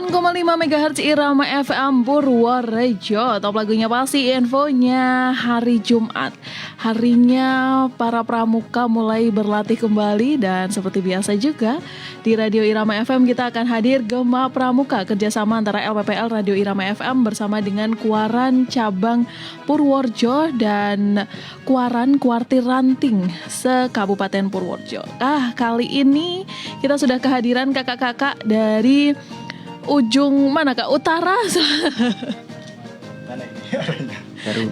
98,5 MHz Irama FM Purworejo. Top lagunya pasti infonya hari Jumat. Harinya para pramuka mulai berlatih kembali. Dan seperti biasa juga di Radio Irama FM kita akan hadir Gema Pramuka, kerjasama antara LPPL Radio Irama FM bersama dengan Kuaran Cabang Purworejo dan Kuaran Kuartir Ranting se-Kabupaten Purworejo. Kali ini kita sudah kehadiran kakak-kakak dari ujung mana Kak? Utara?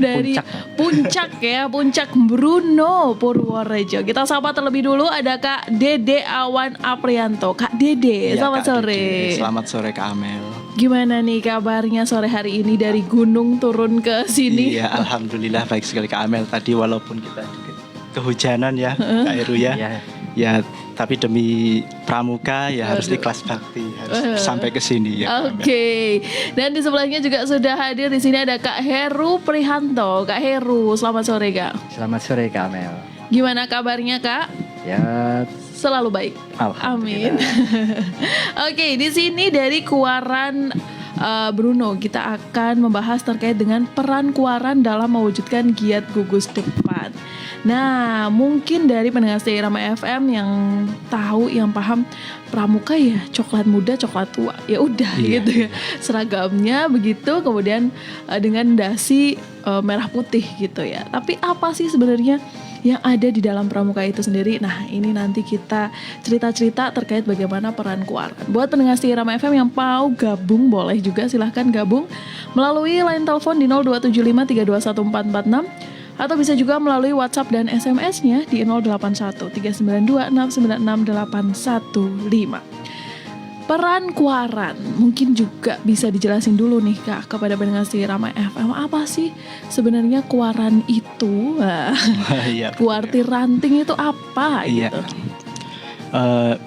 Dari puncak ya, Puncak Bruno Purworejo. Kita sapa terlebih dulu ada Kak Dede Awan Aprianto. Kak Dede, selamat sore. Dede. Selamat sore Kak Amel. Gimana nih kabarnya sore hari ini dari gunung turun ke sini? Iya, alhamdulillah baik sekali Kak Amel. Tadi walaupun kita kehujanan ya Kak Heru ya. Ya, tapi demi pramuka ya harus ikhlas bakti, harus sampai ke sini ya. Oke. Dan di sebelahnya juga sudah hadir di sini ada Kak Heru Prihanto. Kak Heru, selamat sore Kak. Selamat sore Kak Amel. Gimana kabarnya Kak? Ya, selalu baik. Amin. Oke, di sini dari Kuaran Bruno kita akan membahas terkait dengan peran Kuaran dalam mewujudkan giat gugus depan. Nah, mungkin dari pendengar setia Irama FM yang tahu, yang paham pramuka ya coklat muda, coklat tua. Ya udah gitu ya. Seragamnya begitu, kemudian dengan dasi merah putih gitu ya. Tapi apa sih sebenarnya yang ada di dalam pramuka itu sendiri? Nah, ini nanti kita cerita-cerita terkait bagaimana peran Kuaran. Buat pendengar setia Irama FM yang mau gabung, boleh juga silahkan gabung melalui line telepon di 02753214446 atau bisa juga melalui WhatsApp dan SMS-nya di 081392696815. Peran Kuaran mungkin juga bisa dijelasin dulu nih Kak kepada pendengar setia Irama FM. Apa sih sebenarnya Kuaran itu? Kuartir Ranting itu apa gitu?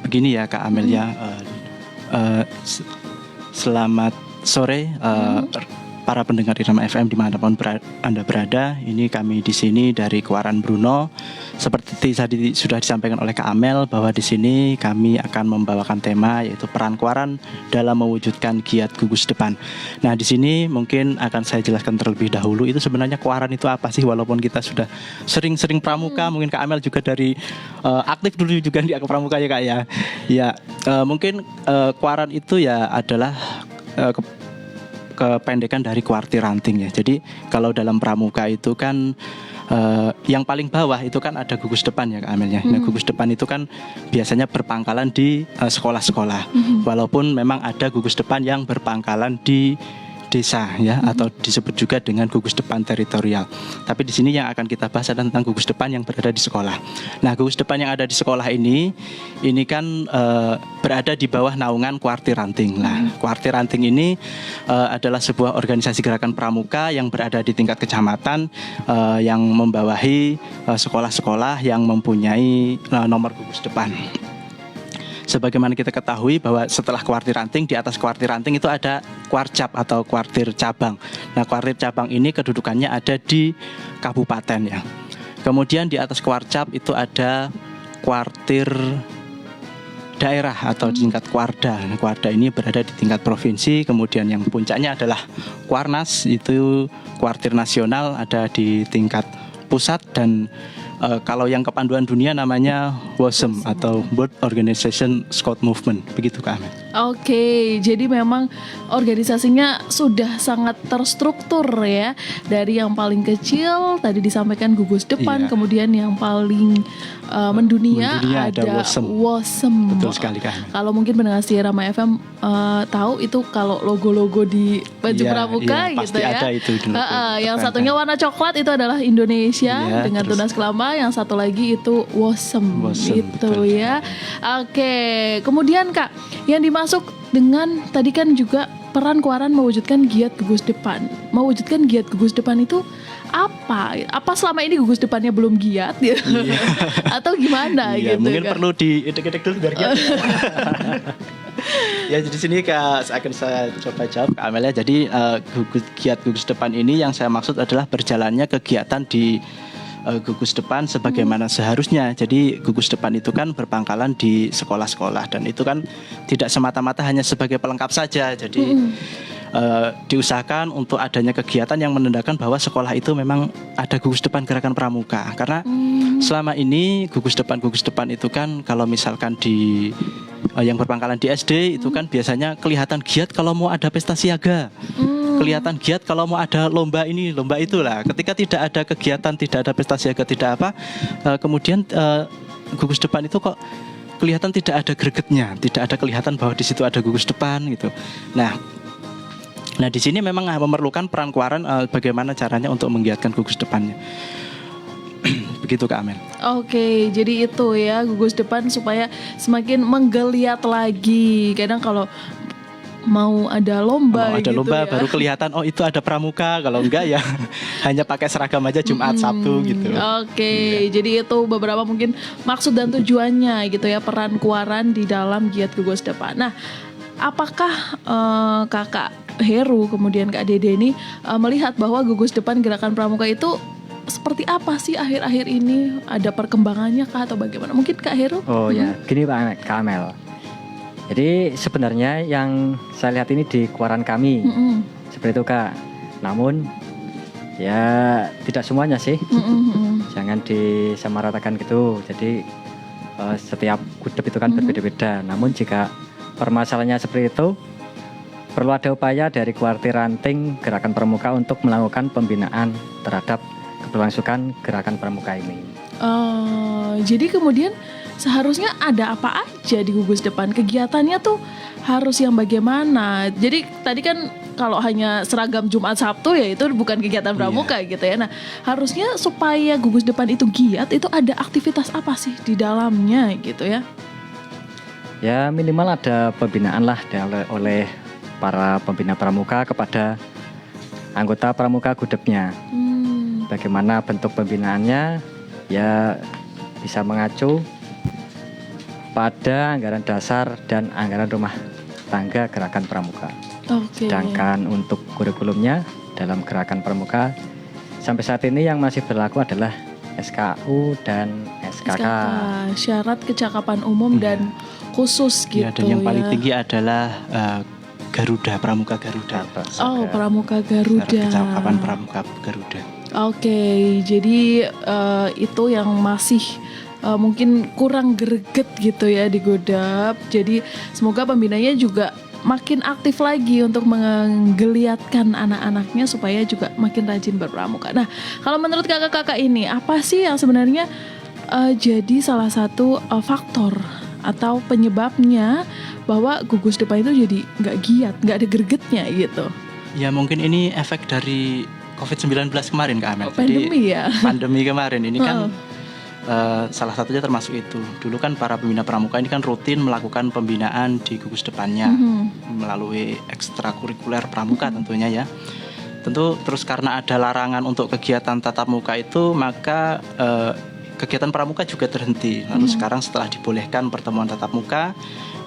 Begini ya Kak Amel ya. Selamat sore para pendengar Irama FM dimanapun Anda berada. Ini kami di sini dari Kuaran Bruno. Seperti tadi sudah disampaikan oleh Kak Amel bahwa di sini kami akan membawakan tema yaitu peran Kuaran dalam mewujudkan giat gugus depan. Nah, di sini mungkin akan saya jelaskan terlebih dahulu itu sebenarnya Kuaran itu apa sih, walaupun kita sudah sering-sering pramuka. Mungkin Kak Amel juga dari aktif dulu juga di pramuka ya Kak ya. Ya, mungkin Kuaran itu ya adalah kependekan dari kuartir ranting ya. Jadi kalau dalam pramuka itu kan yang paling bawah itu kan ada gugus depan ya Kak Amelnya. Nah, gugus depan itu kan biasanya berpangkalan di sekolah-sekolah. Walaupun memang ada gugus depan yang berpangkalan di desa ya, atau disebut juga dengan gugus depan teritorial. Tapi di sini yang akan kita bahas adalah tentang gugus depan yang berada di sekolah. Nah, gugus depan yang ada di sekolah ini kan berada di bawah naungan Kuartir Ranting. Nah, Kuartir Ranting ini adalah sebuah organisasi gerakan pramuka yang berada di tingkat kecamatan yang membawahi sekolah-sekolah yang mempunyai nomor gugus depan. Sebagaimana kita ketahui bahwa setelah kuartir ranting, di atas kuartir ranting itu ada kuarcap atau kuartir cabang. Nah, kuartir cabang ini kedudukannya ada di kabupaten ya. Kemudian di atas kuarcap itu ada kuartir daerah atau tingkat kuarda. Nah, kuarda ini berada di tingkat provinsi. Kemudian yang puncaknya adalah kuarnas, itu kuartir nasional ada di tingkat pusat. Dan kalau yang kepanduan dunia namanya WOSM atau World Organization Scout Movement, begitu Kak Ahmed. Oke, jadi memang organisasinya sudah sangat terstruktur ya. Dari yang paling kecil tadi disampaikan gugus depan, kemudian yang paling mendunia ada WOSM. Betul sekali Kak. Kalau mungkin pendengar Irama FM tahu itu kalau logo-logo di baju pramuka gitu ya. Pasti ada itu. Yang satunya warna coklat itu adalah Indonesia dengan tunas kelama, yang satu lagi itu WOSM gitu ya. Oke, kemudian Kak, yang dimasuk dengan tadi kan juga peran Kuaran mewujudkan giat gugus depan. Mewujudkan giat gugus depan itu apa? Apa selama ini gugus depannya belum giat ya? Atau gimana gitu? Mungkin Kak? Perlu diedek-edek dulu biar giat. Ya, jadi sini akan saya coba jawab Kak Amel ya. Jadi giat gugus depan ini yang saya maksud adalah berjalannya kegiatan di gugus depan sebagaimana seharusnya. Jadi gugus depan itu kan berpangkalan di sekolah-sekolah, dan itu kan tidak semata-mata hanya sebagai pelengkap saja. Jadi diusahakan untuk adanya kegiatan yang menandakan bahwa sekolah itu memang ada gugus depan gerakan pramuka. Karena selama ini gugus depan itu kan kalau misalkan di yang berpangkalan di SD itu kan biasanya kelihatan giat kalau mau ada pesta siaga. Kelihatan giat kalau mau ada lomba ini, lomba itulah. Ketika tidak ada kegiatan, tidak ada pesta siaga, tidak apa, kemudian gugus depan itu kok kelihatan tidak ada gregetnya, tidak ada kelihatan bahwa di situ ada gugus depan gitu. Nah di sini memang memerlukan peran Kuaran, bagaimana caranya untuk menggiatkan gugus depannya. Begitu Kak Amel. Oke, jadi itu ya gugus depan supaya semakin menggeliat lagi. Kadang kalau mau ada lomba ada gitu lomba ya, baru kelihatan oh itu ada pramuka. Kalau enggak ya hanya pakai seragam aja Jumat Sabtu gitu. Oke, jadi itu beberapa mungkin maksud dan tujuannya gitu ya, peran Kuaran di dalam giat gugus depan. Nah, apakah Kakak Heru kemudian Kak Dede ini melihat bahwa gugus depan gerakan pramuka itu seperti apa sih akhir-akhir ini? Ada perkembangannya kah atau bagaimana? Mungkin Kak Heru? Oh ya, gini Kak Amel. Jadi sebenarnya yang saya lihat ini di Kuaran kami seperti itu Kak. Namun ya tidak semuanya sih. Jangan disamaratakan gitu. Jadi setiap gudep itu kan berbeda-beda. Namun jika permasalahannya seperti itu, perlu ada upaya dari Kuarti Ranting Gerakan Pramuka untuk melakukan pembinaan terhadap keberlangsungan gerakan pramuka ini. Jadi kemudian seharusnya ada apa aja di gugus depan? Kegiatannya tuh harus yang bagaimana? Jadi tadi kan kalau hanya seragam Jumat Sabtu ya itu bukan kegiatan pramuka gitu ya. Nah, harusnya supaya gugus depan itu giat itu ada aktivitas apa sih di dalamnya gitu ya? Ya minimal ada pembinaan lah oleh para pembina pramuka kepada anggota pramuka gudepnya. Bagaimana bentuk pembinaannya? Ya bisa mengacu pada anggaran dasar dan anggaran rumah tangga gerakan pramuka. Sedangkan untuk kurikulumnya dalam gerakan pramuka sampai saat ini yang masih berlaku adalah SKU dan SKK. Syarat kecakapan umum dan khusus gitu ya. Dan yang paling tinggi adalah Garuda, Pramuka Garuda. Pramuka Garuda. Kecakapan Pramuka Garuda. Oke, jadi itu yang masih mungkin kurang greget gitu ya di Godap. Jadi semoga pembinanya juga makin aktif lagi untuk menggeliatkan anak-anaknya supaya juga makin rajin berpramuka. Nah, kalau menurut kakak-kakak ini apa sih yang sebenarnya jadi salah satu faktor atau penyebabnya bahwa gugus depan itu jadi nggak giat, nggak ada gregetnya gitu? Ya mungkin ini efek dari COVID-19 kemarin Kak Amel. Pandemi ya? Pandemi kemarin ini kan salah satunya termasuk itu. Dulu kan para pembina pramuka ini kan rutin melakukan pembinaan di gugus depannya melalui ekstrakurikuler pramuka tentunya ya. Tentu terus karena ada larangan untuk kegiatan tatap muka itu, maka kegiatan pramuka juga terhenti. Lalu sekarang setelah dibolehkan pertemuan tatap muka,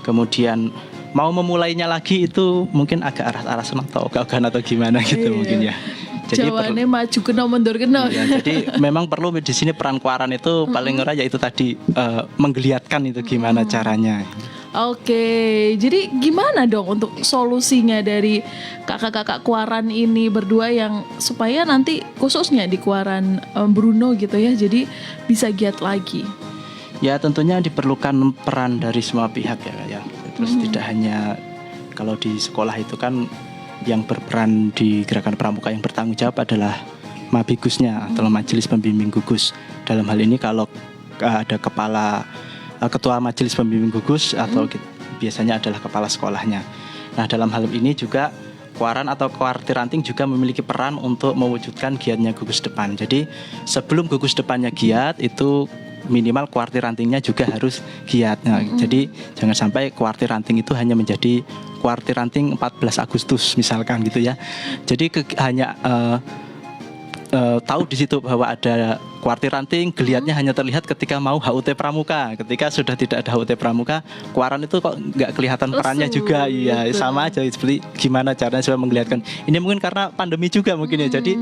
kemudian mau memulainya lagi itu mungkin agak arah-arah senang atau ogah-ogahan atau gimana gitu mungkin ya. Jadi jawabannya maju kena mundur kena. Ya, jadi memang perlu di sini peran Kuaran itu paling ora yaitu tadi menggeliatkan itu gimana caranya. Oke, jadi gimana dong untuk solusinya dari kakak-kakak Kuaran ini berdua yang supaya nanti khususnya di Kuaran Bruno gitu ya, jadi bisa giat lagi? Ya tentunya diperlukan peran dari semua pihak ya. Terus tidak hanya kalau di sekolah itu kan yang berperan di gerakan pramuka yang bertanggung jawab adalah Mabigusnya atau Majelis Pembimbing Gugus. Dalam hal ini kalau ada ketua Majelis Pembimbing Gugus atau biasanya adalah kepala sekolahnya. Nah dalam hal ini juga Kuaran atau Kuarti Ranting juga memiliki peran untuk mewujudkan giatnya gugus depan. Jadi sebelum gugus depannya giat itu minimal Kuarti Rantingnya juga harus giat. Nah, jadi jangan sampai Kuarti Ranting itu hanya menjadi Kuarti Ranting 14 Agustus misalkan gitu ya. Jadi hanya tahu di situ bahwa ada kuartir ranting geliatnya hanya terlihat ketika mau HUT Pramuka. Ketika sudah tidak ada HUT Pramuka, kuaran itu kok nggak kelihatan perannya juga. Iya, sama aja seperti gimana caranya supaya menggeliatkan. Ini mungkin karena pandemi juga mungkin ya. Jadi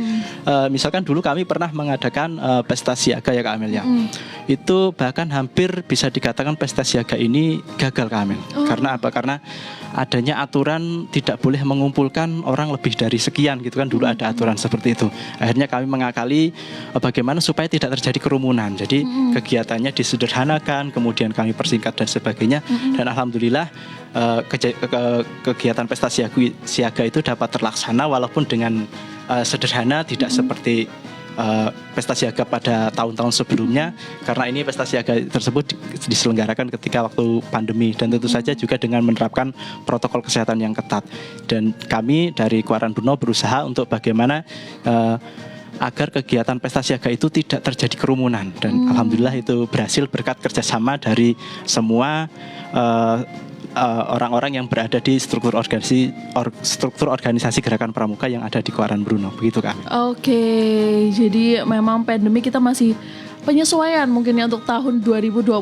misalkan dulu kami pernah mengadakan pesta siaga ya Kak Amel ya. Itu bahkan hampir bisa dikatakan pesta siaga ini gagal Kak Amel. Karena apa? Karena adanya aturan tidak boleh mengumpulkan orang lebih dari sekian gitu kan, dulu ada aturan seperti itu. Akhirnya kami mengakali bagaimana supaya tidak terjadi kerumunan. Jadi kegiatannya disederhanakan, kemudian kami persingkat dan sebagainya. Dan alhamdulillah kegiatan pesta siaga itu dapat terlaksana walaupun dengan sederhana, tidak seperti pesta siaga pada tahun-tahun sebelumnya, karena ini pesta siaga tersebut diselenggarakan ketika waktu pandemi dan tentu saja juga dengan menerapkan protokol kesehatan yang ketat. Dan kami dari Kuaran Bruno berusaha untuk bagaimana agar kegiatan pesta siaga itu tidak terjadi kerumunan, dan alhamdulillah itu berhasil berkat kerjasama dari semua orang-orang yang berada di struktur organisasi Gerakan Pramuka yang ada di Kuaran Bruno, begitu Kak. Oke, jadi memang pandemi kita masih penyesuaian mungkin ya untuk tahun 2022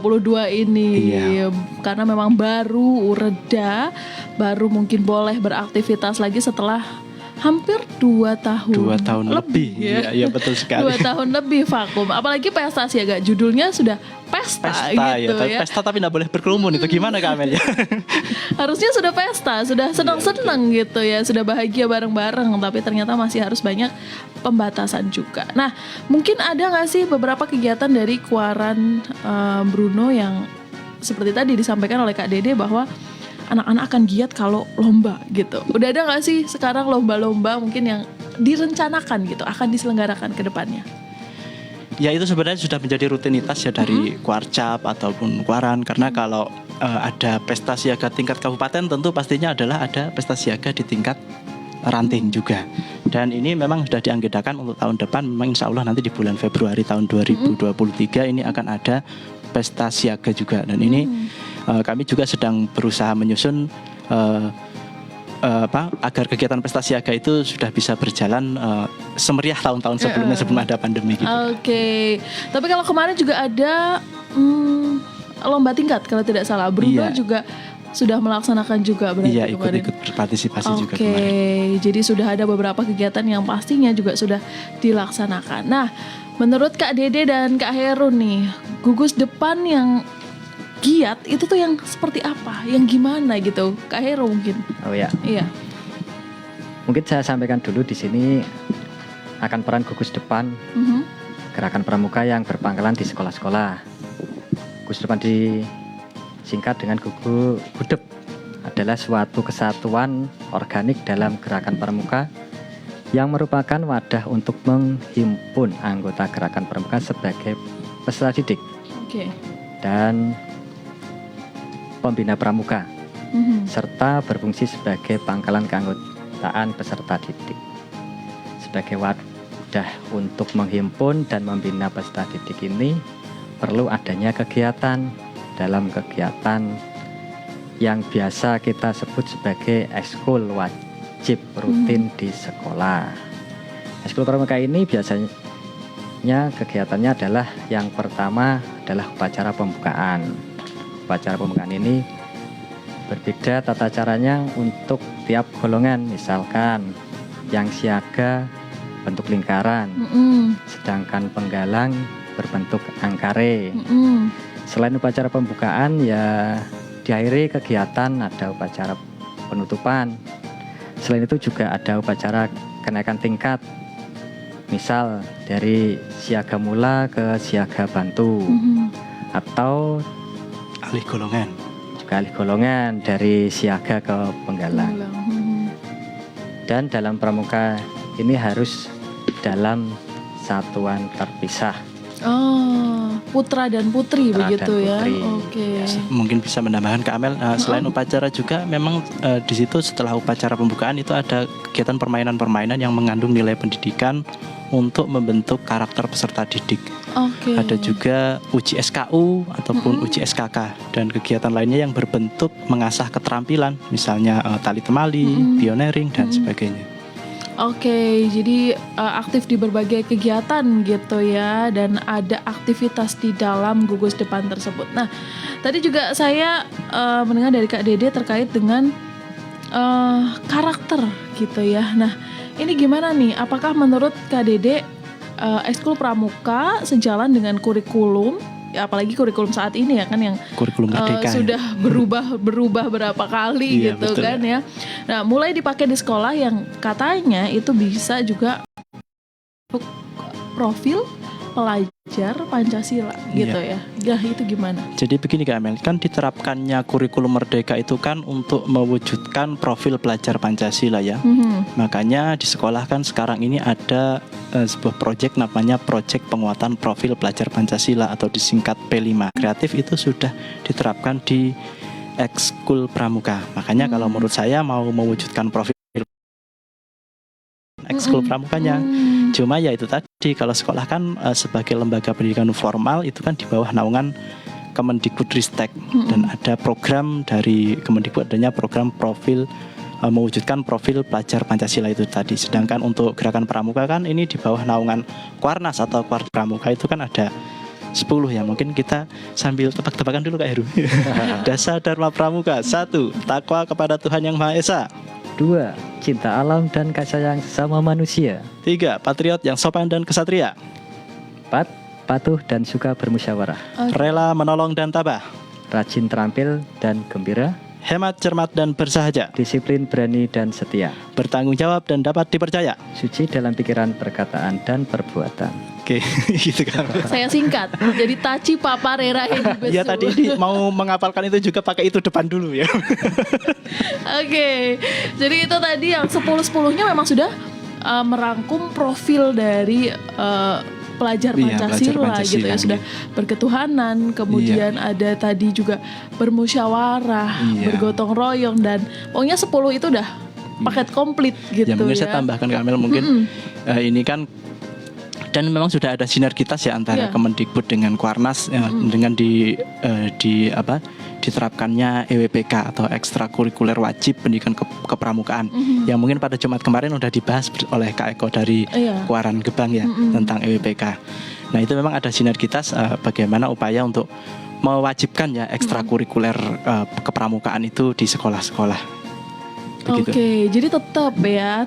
ini. Iya. Karena memang baru reda, baru mungkin boleh beraktivitas lagi setelah hampir 2 tahun. 2 tahun lebih ya. Iya betul sekali. 2 tahun lebih vakum. Apalagi pesta siaga, judulnya sudah pesta gitu ya. Pesta tapi tidak boleh berkerumun, itu gimana Kak Amel ya? Harusnya sudah pesta, sudah senang-senang gitu ya, sudah bahagia bareng-bareng, tapi ternyata masih harus banyak pembatasan juga. Nah, mungkin ada nggak sih beberapa kegiatan dari Kuaran Bruno yang seperti tadi disampaikan oleh Kak Dede bahwa anak-anak akan giat kalau lomba gitu. Udah ada nggak sih sekarang lomba-lomba mungkin yang direncanakan gitu akan diselenggarakan ke depannya? Ya itu sebenarnya sudah menjadi rutinitas ya dari Kuarcap ataupun Kuaran, karena kalau ada pesta siaga tingkat kabupaten tentu pastinya adalah ada pesta siaga di tingkat ranting juga. Dan ini memang sudah dianggedakan untuk tahun depan, memang insya Allah nanti di bulan Februari tahun 2023 ini akan ada pesta siaga juga. Dan ini kami juga sedang berusaha menyusun agar kegiatan pesta siaga itu sudah bisa berjalan semeriah tahun-tahun sebelumnya, sebelum ada pandemi gitu. Oke. Tapi kalau kemarin juga ada lomba tingkat kalau tidak salah, Bruno juga sudah melaksanakan juga berarti. Iya, ikut berpartisipasi juga kemarin. Oke, jadi sudah ada beberapa kegiatan yang pastinya juga sudah dilaksanakan. Nah, menurut Kak Dede dan Kak Heru nih, gugus depan yang giat itu tuh yang seperti apa? Yang gimana gitu? Kak Heru mungkin. Oh ya. Iya. Mungkin saya sampaikan dulu di sini akan peran gugus depan Gerakan Pramuka yang berpangkalan di sekolah-sekolah. Gugus depan disingkat dengan Gudep adalah suatu kesatuan organik dalam Gerakan Pramuka yang merupakan wadah untuk menghimpun anggota Gerakan Pramuka sebagai peserta didik dan pembina pramuka, serta berfungsi sebagai pangkalan keanggotaan peserta didik. Sebagai wadah untuk menghimpun dan membina peserta didik ini perlu adanya kegiatan. Dalam kegiatan yang biasa kita sebut sebagai ekskul wajib rutin di sekolah. Ekskul pramuka ini biasanya kegiatannya adalah yang pertama adalah upacara pembukaan. Upacara pembukaan ini berbeda tata caranya untuk tiap golongan. Misalkan yang siaga bentuk lingkaran, sedangkan penggalang berbentuk angkare. Selain upacara pembukaan ya diakhiri kegiatan ada upacara penutupan. Selain itu juga ada upacara kenaikan tingkat. Misal dari siaga mula ke siaga bantu, atau alih golongan. Juga alih golongan dari siaga ke penggalang. Dan dalam pramuka ini harus dalam satuan terpisah. Putra dan putri begitu ya. Oke. Mungkin bisa menambahkan Kak Amel, selain upacara juga memang di situ setelah upacara pembukaan itu ada kegiatan permainan-permainan yang mengandung nilai pendidikan untuk membentuk karakter peserta didik. Ada juga uji SKU ataupun uji SKK dan kegiatan lainnya yang berbentuk mengasah keterampilan, misalnya tali temali, pioneering dan sebagainya. Oke, jadi aktif di berbagai kegiatan gitu ya, dan ada aktivitas di dalam gugus depan tersebut. Nah, tadi juga saya mendengar dari Kak Dede terkait dengan karakter gitu ya. Nah, ini gimana nih? Apakah menurut Kak Dede ekskul pramuka sejalan dengan kurikulum? Ya, apalagi kurikulum saat ini ya kan yang Kurikulum merdeka sudah berubah berapa kali Iya, gitu betul kan ya. Nah, mulai dipakai di sekolah yang katanya itu bisa juga untuk profil pelajar Pancasila gitu ya. Ya, itu gimana? Jadi begini Kak Amel, kan diterapkannya kurikulum merdeka itu kan untuk mewujudkan profil pelajar Pancasila ya. Makanya di sekolah kan sekarang ini ada sebuah proyek namanya Proyek Penguatan Profil Pelajar Pancasila atau disingkat P5. Kreatif itu sudah diterapkan di ekskul pramuka. Makanya kalau menurut saya mau mewujudkan profil ekskul pramukanya. Cuma ya itu tadi, kalau sekolah kan sebagai lembaga pendidikan formal itu kan di bawah naungan Kemendikbudristek dan ada program dari Kemendikbud, adanya program profil mewujudkan profil pelajar Pancasila itu tadi. Sedangkan untuk gerakan pramuka kan ini di bawah naungan Kuarnas atau Kuarda Pramuka itu kan ada 10 ya. Mungkin kita sambil tebak-tebakan dulu Kak Heru. Dasar Dharma Pramuka 1. Takwa kepada Tuhan Yang Maha Esa. 2. Cinta alam dan kasih sayang sesama manusia. 3. Patriot yang sopan dan kesatria. 4. Patuh dan suka bermusyawarah. Rela menolong dan tabah. Rajin terampil dan gembira. Hemat, cermat dan bersahaja. Disiplin, berani dan setia. Bertanggung jawab dan dapat dipercaya. Suci dalam pikiran, perkataan dan perbuatan. Oke, gitu kan. Saya singkat. Jadi Taci Papa Rera Hedi Ya tadi ini mau menghafalkan itu juga pakai itu depan dulu ya. Oke. Jadi itu tadi yang 10-10-nya memang sudah merangkum profil dari pelajar Pancasila, gitu ya, sudah berketuhanan, kemudian ada tadi juga bermusyawarah, bergotong royong, dan pokoknya 10 itu udah paket komplit gitu ya. Mungkin saya tambahkan Kamel mungkin ini kan, dan memang sudah ada sinergitas ya antara Kemendikbud dengan Kuarnas dengan diterapkannya EWPK atau ekstrakurikuler wajib pendidikan kepramukaan yang mungkin pada Jumat kemarin sudah dibahas oleh Kak Eko dari Kuaran Gebang ya tentang EWPK. Nah itu memang ada sinergitas bagaimana upaya untuk mewajibkan ya ekstrakurikuler kepramukaan itu di sekolah-sekolah. Begitu. Oke, jadi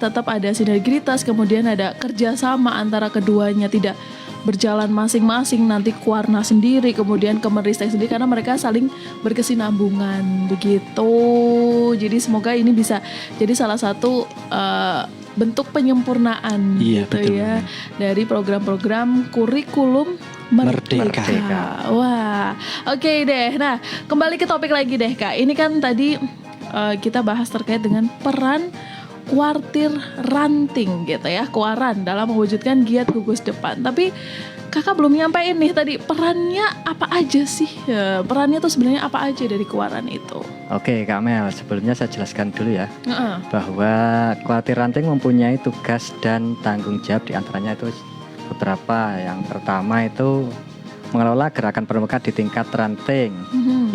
tetap ada sinergitas, kemudian ada kerjasama antara keduanya, tidak berjalan masing-masing, nanti Kuarnas sendiri, kemudian Kemenristek sendiri, karena mereka saling berkesinambungan begitu. Jadi semoga ini bisa jadi salah satu bentuk penyempurnaan gitu ya dari program-program kurikulum merdeka. Wah, oke deh. Nah, kembali ke topik lagi deh Kak. Ini kan tadi kita bahas terkait dengan peran kuartir ranting gitu ya, Kuaran dalam mewujudkan giat gugus depan. Tapi Kakak belum nyampein nih tadi perannya apa aja sih? Perannya tuh sebenarnya apa aja dari Kuaran itu? Oke Kak Mel, sebelumnya saya jelaskan dulu ya bahwa kuartir ranting mempunyai tugas dan tanggung jawab, diantaranya itu beberapa. Yang pertama itu mengelola gerakan pramuka di tingkat ranting.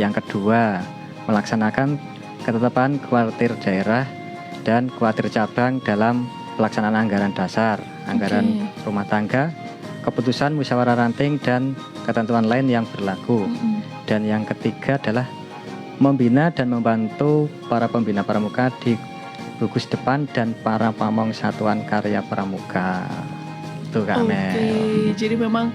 Yang kedua, melaksanakan ketetapan kuartir daerah dan kuartir cabang dalam pelaksanaan anggaran dasar, anggaran rumah tangga, keputusan musyawarah ranting dan ketentuan lain yang berlaku. Dan yang ketiga adalah membina dan membantu para pembina pramuka di gugus depan dan para pamong satuan karya pramuka. Itu Kak Mel. Jadi memang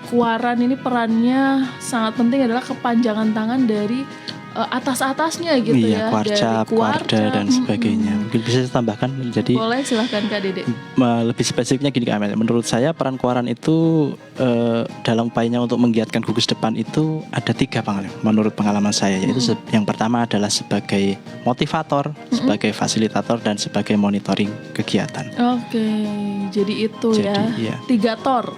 Kuaran ini perannya sangat penting, adalah kepanjangan tangan dari atas-atasnya gitu ya, Kuarcap, Kuarda dan sebagainya. Mungkin bisa saya tambahkan, jadi boleh, silahkan Kak Dede. Lebih spesifiknya gini Kak Amel, menurut saya peran Kuaran itu dalam upayanya untuk menggiatkan gugus depan itu ada 3 menurut pengalaman saya, yaitu yang pertama adalah sebagai motivator, sebagai fasilitator, dan sebagai monitoring kegiatan. Oke, jadi itu ya 3 tor.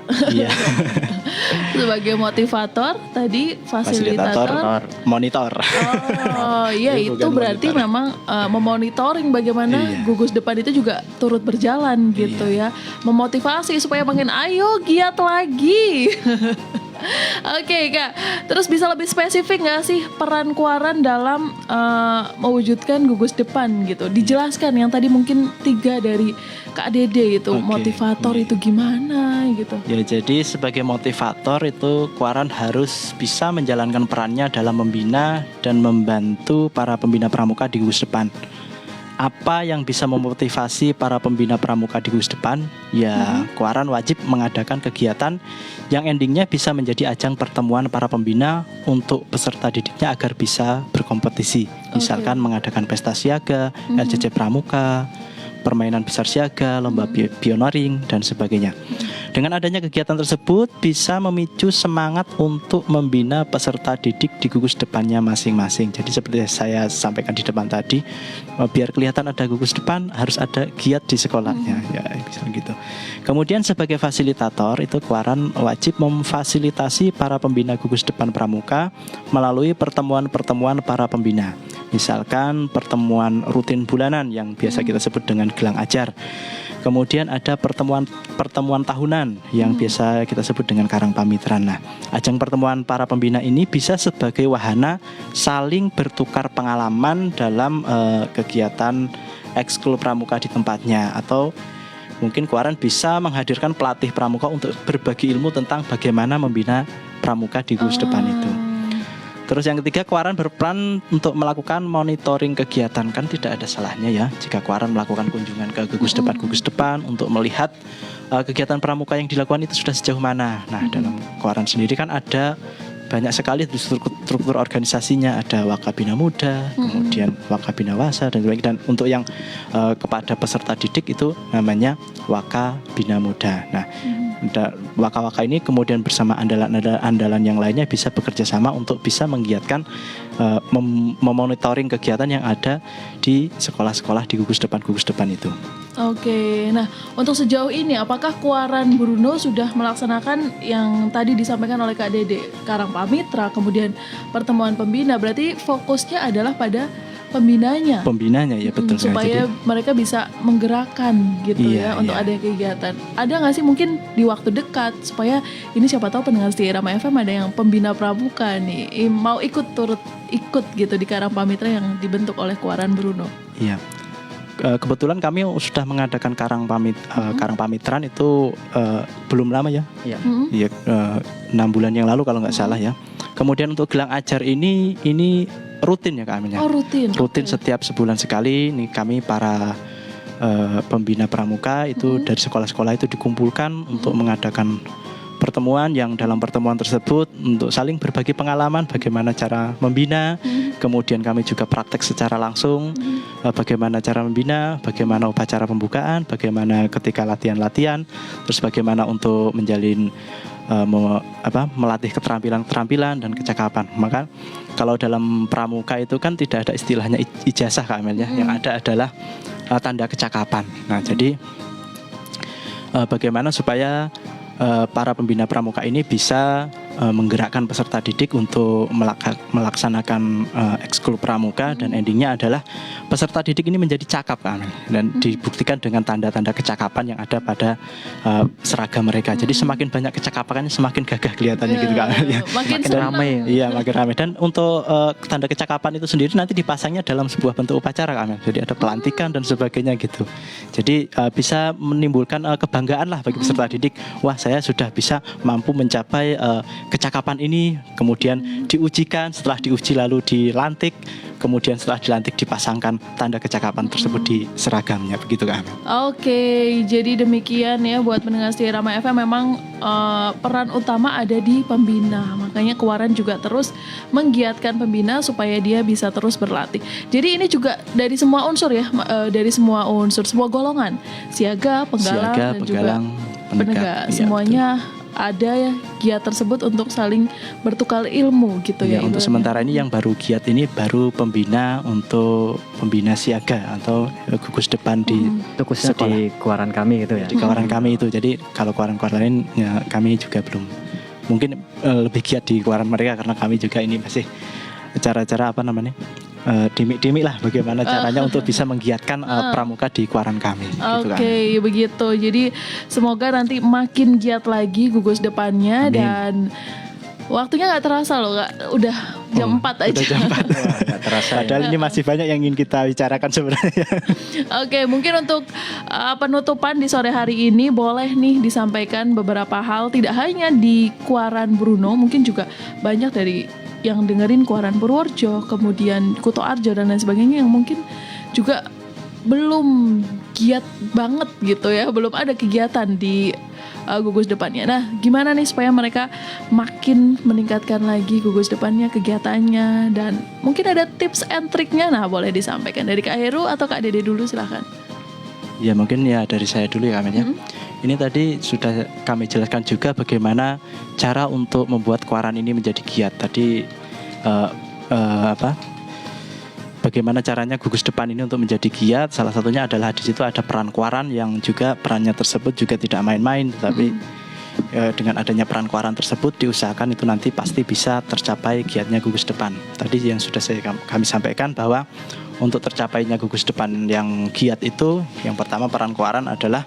Sebagai motivator, tadi fasilitator, monitor. Oh iya, itu berarti monitor. Memang memonitoring bagaimana gugus depan itu juga turut berjalan gitu ya, memotivasi supaya makin ayo giat lagi. Oke Kak, terus bisa lebih spesifik nggak sih peran Kuaran dalam mewujudkan gugus depan gitu? Dijelaskan yang tadi mungkin 3 dari Kak Dede itu, Oke, motivator itu gimana gitu? Ya, jadi sebagai motivator itu Kuaran harus bisa menjalankan perannya dalam membina dan membantu para pembina pramuka di gugus depan. Apa yang bisa memotivasi para pembina pramuka di gugus depan? Ya, Kuaran wajib mengadakan kegiatan yang endingnya bisa menjadi ajang pertemuan para pembina untuk peserta didiknya agar bisa berkompetisi. Misalkan mengadakan pesta siaga, LCC pramuka, permainan besar siaga, lomba pioneering dan sebagainya. Dengan adanya kegiatan tersebut bisa memicu semangat untuk membina peserta didik di gugus depannya masing-masing. Jadi seperti saya sampaikan di depan tadi, biar kelihatan ada gugus depan harus ada giat di sekolahnya, ya bisa gitu. Kemudian sebagai fasilitator itu Kuaran wajib memfasilitasi para pembina gugus depan pramuka melalui pertemuan-pertemuan para pembina. Misalkan pertemuan rutin bulanan yang biasa kita sebut dengan gelang ajar. Kemudian ada pertemuan tahunan yang biasa kita sebut dengan karang pamitran. Nah, ajang pertemuan para pembina ini bisa sebagai wahana saling bertukar pengalaman dalam kegiatan ekskul pramuka di tempatnya, atau mungkin Kuaran bisa menghadirkan pelatih pramuka untuk berbagi ilmu tentang bagaimana membina pramuka di gugus depan itu. Terus yang ketiga, Kuaran berperan untuk melakukan monitoring kegiatan. Kan tidak ada salahnya ya jika Kuaran melakukan kunjungan ke gugus depan untuk melihat kegiatan pramuka yang dilakukan itu sudah sejauh mana. Nah, dalam Kuaran sendiri kan ada banyak sekali struktur organisasinya, ada Wakabina Muda, kemudian Wakabina Wasa dan sebagainya. Dan untuk yang kepada peserta didik itu namanya Wakabina Muda. Nah, waka-waka ini kemudian bersama andalan yang lainnya bisa bekerja sama untuk bisa menggiatkan memonitoring kegiatan yang ada di sekolah-sekolah di gugus depan itu. Oke, nah untuk sejauh ini apakah Kuaran Bruno sudah melaksanakan yang tadi disampaikan oleh Kak Dede, Karang Pamitra, kemudian pertemuan pembina, berarti fokusnya adalah pada pembinanya ya, betul. Supaya mereka bisa menggerakkan gitu untuk ada kegiatan. Ada nggak sih mungkin di waktu dekat supaya ini siapa tahu pendengar setia Rama FM ada yang pembina pramuka nih mau ikut gitu di Karang Pamitra yang dibentuk oleh Kuaran Bruno? Iya. Kebetulan kami sudah mengadakan Karang Pamitran itu belum lama ya. Iya. 6 bulan yang lalu kalau nggak salah ya. Kemudian untuk gelang ajar ini rutin ya Kak Amin ya. Oh, rutin. Rutin setiap sebulan sekali. Ini kami para pembina pramuka itu dari sekolah-sekolah itu dikumpulkan untuk mengadakan pertemuan yang dalam pertemuan tersebut untuk saling berbagi pengalaman bagaimana cara membina. Kemudian kami juga praktek secara langsung bagaimana cara membina, bagaimana upacara pembukaan, bagaimana ketika latihan-latihan, terus bagaimana untuk menjalin melatih keterampilan dan kecakapan. Maka kalau dalam pramuka itu kan tidak ada istilahnya ijazah Kak Amel ya. Yang ada adalah tanda kecakapan. Nah, jadi bagaimana supaya para pembina pramuka ini bisa menggerakkan peserta didik untuk melaksanakan ekskul pramuka, dan endingnya adalah peserta didik ini menjadi cakap kan, dan dibuktikan dengan tanda-tanda kecakapan yang ada pada seragam mereka. Jadi semakin banyak kecakapannya semakin gagah kelihatannya gitu kan. Makin ramai. Iya, makin ramai. Dan untuk tanda kecakapan itu sendiri nanti dipasangnya dalam sebuah bentuk upacara kan. Jadi ada pelantikan dan sebagainya gitu. Jadi bisa menimbulkan kebanggaan lah bagi peserta didik. Wah, saya sudah bisa mampu mencapai kecakapan ini, kemudian diujikan, setelah diuji lalu dilantik, kemudian setelah dilantik dipasangkan tanda kecakapan tersebut di seragamnya, begitu Kak Amel. Oke, jadi demikian ya buat pendengar setia Rama FM, memang peran utama ada di pembina. Makanya Kuaran juga terus menggiatkan pembina supaya dia bisa terus berlatih. Jadi ini juga dari semua unsur ya, dari semua unsur, semua golongan, siaga, penggalang, dan juga penegak. Semuanya ada ya giat tersebut untuk saling bertukar ilmu gitu ya. Untuk sementara ini yang baru giat ini baru pembina untuk pembina siaga atau gugus depan di khususnya di Kuaran kami gitu ya. Di Kuaran kami itu. Jadi kalau Kuaran-Kuaran lain ya kami juga belum, mungkin lebih giat di Kuaran mereka karena kami juga ini masih cara-cara dimik-dimik lah bagaimana caranya untuk bisa menggiatkan pramuka di Kuaran kami. Oke, begitu. Jadi semoga nanti makin giat lagi gugus depannya. Amin. Dan Waktunya nggak terasa loh Kak, udah jam 4 aja. Udah jam 4. Wah, nggak terasa. Padahal ini masih banyak yang ingin kita bicarakan sebenarnya. Oke, mungkin untuk penutupan di sore hari ini boleh nih disampaikan beberapa hal, tidak hanya di Kuaran Bruno, mungkin juga banyak dari yang dengerin Kuaran Purworejo, kemudian Kuto Arjo dan lain sebagainya yang mungkin juga belum giat banget gitu ya, belum ada kegiatan di gugus depannya. Nah, gimana nih supaya mereka makin meningkatkan lagi gugus depannya, kegiatannya, dan mungkin ada tips and triknya. Nah, boleh disampaikan dari Kak Heru atau Kak Dede dulu, silahkan. Ya mungkin ya dari saya dulu ya Amin ya. Ini tadi sudah kami jelaskan juga bagaimana cara untuk membuat Kuaran ini menjadi giat. Tadi bagaimana caranya gugus depan ini untuk menjadi giat. Salah satunya adalah di situ ada peran Kuaran yang juga perannya tersebut juga tidak main-main. Tapi dengan adanya peran Kuaran tersebut diusahakan itu nanti pasti bisa tercapai giatnya gugus depan. Tadi yang sudah kami sampaikan bahwa untuk tercapainya gugus depan yang giat itu, yang pertama peran Kuaran adalah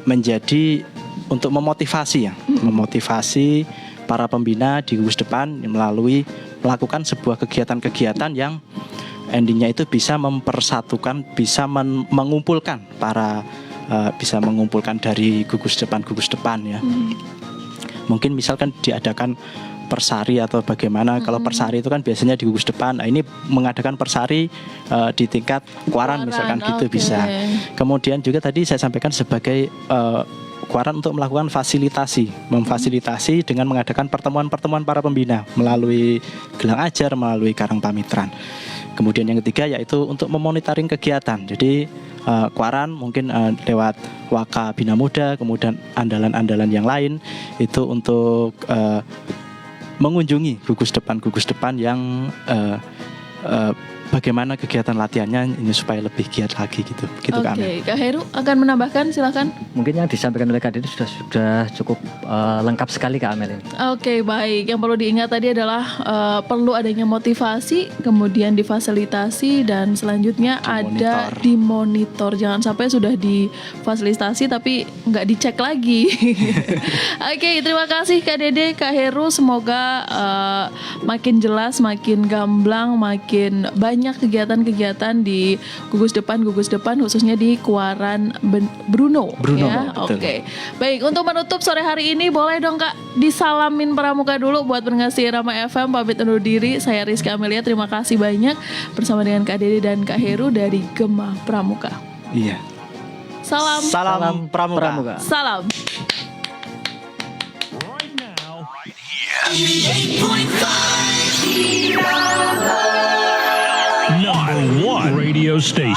menjadi untuk memotivasi ya, memotivasi para pembina di gugus depan melalui melakukan sebuah kegiatan-kegiatan yang endingnya itu bisa mempersatukan, bisa mengumpulkan para bisa mengumpulkan dari gugus depan ya. Mungkin misalkan diadakan persari atau bagaimana. Kalau persari itu kan biasanya di gugus depan. Nah, ini mengadakan persari di tingkat Kuaran misalkan gitu bisa. Kemudian juga tadi saya sampaikan sebagai Kuaran untuk melakukan memfasilitasi dengan mengadakan pertemuan-pertemuan para pembina melalui gelang ajar, melalui karang pamitran. Kemudian yang ketiga yaitu untuk memonitoring kegiatan. Jadi Kuaran mungkin lewat Waka Bina Muda, kemudian andalan-andalan yang lain itu untuk mengunjungi gugus depan yang bagaimana kegiatan latihannya ini supaya lebih giat lagi gitu. Kak Amel. Kak Heru akan menambahkan, silakan. Mungkin yang disampaikan oleh Kak Dede sudah cukup lengkap sekali Kak Amel ini. Oke, baik. Yang perlu diingat tadi adalah perlu adanya motivasi, kemudian difasilitasi, dan selanjutnya ada dimonitor. Jangan sampai sudah difasilitasi tapi nggak dicek lagi. Oke, terima kasih Kak Dede, Kak Heru. Semoga makin jelas, makin gamblang, makin banyak kegiatan-kegiatan di gugus depan khususnya di Kuaran Bruno ya. Oke. Baik, untuk menutup sore hari ini boleh dong Kak disalamin pramuka dulu buat pendengar Rama FM. Pamit undur diri, saya Rizka Amelia. Terima kasih banyak bersama dengan Kak Dede dan Kak Heru dari Gema Pramuka. Iya. Salam Pramuka. Salam. Right now, right here. #1 radio station.